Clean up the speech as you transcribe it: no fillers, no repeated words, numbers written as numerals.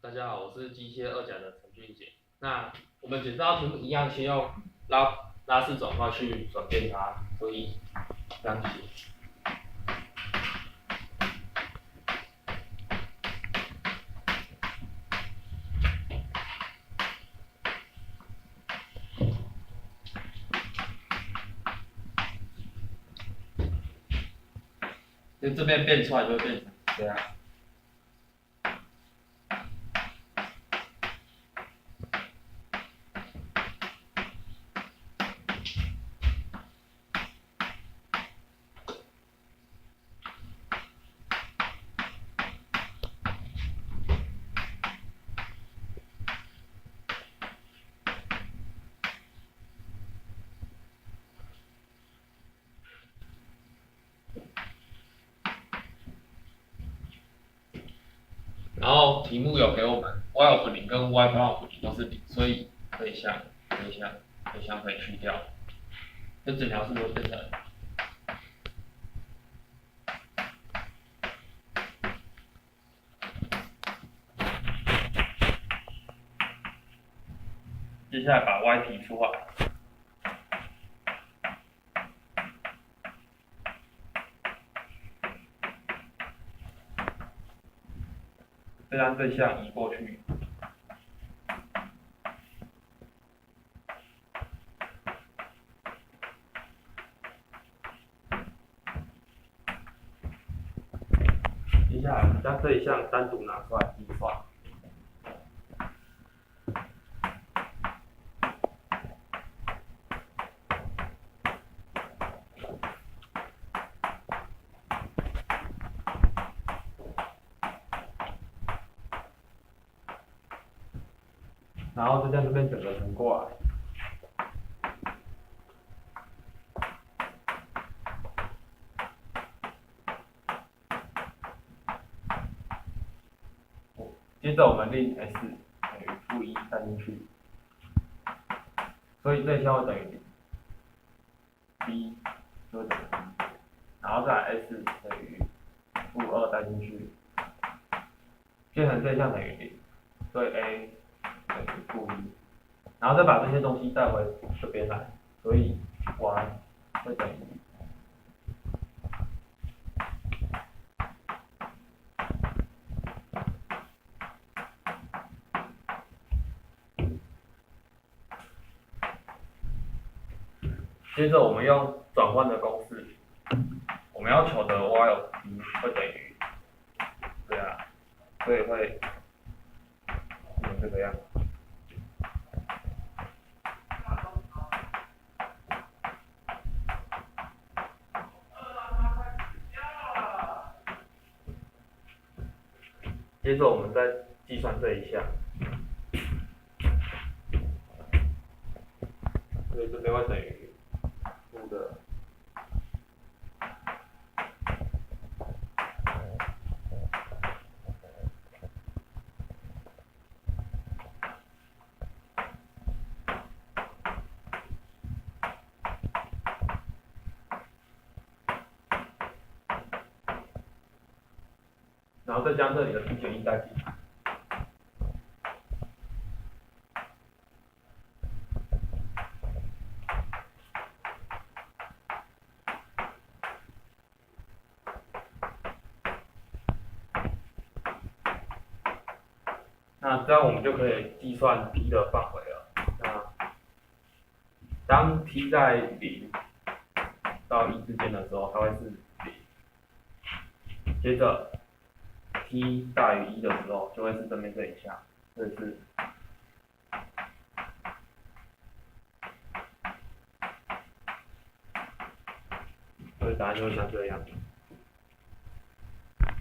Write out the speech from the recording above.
大家好，我是机械二甲的陈俊杰。那我们简单题目一样，先用拉式转化去转变它，所以这样写。就这边变出来就会变成这样。然后题目有给我们 y of 0跟 y prime of 0都是0，所以可以项可以去掉，这整条式都变成。接下来把 y 提出来，再将这项移过去。接下来将这一项单独拿出来计算。然后就将这边整个乘过来。接着我们令 s 等于-1带进去，所以这一项会等于0 ，b 就会等于1，然后再来 s 等于-2带进去，变成这一项等于0，所以 a 等于-1，然后再把这些东西带回这边来，所以 y 会等于。接着我们用转换的公式，我们要求的 y of b 会等于这样，所以会变成这个样。接着我们再计算这一项，所以这边会等于负的。然后再将这里的1减1带进来。那这样我们就可以计算 t 的范围了。那当 t 在0到1之间的时候，它会是0。接着 t 大于1的时候，就会是这边这一项，这是。所以答案就会像这样。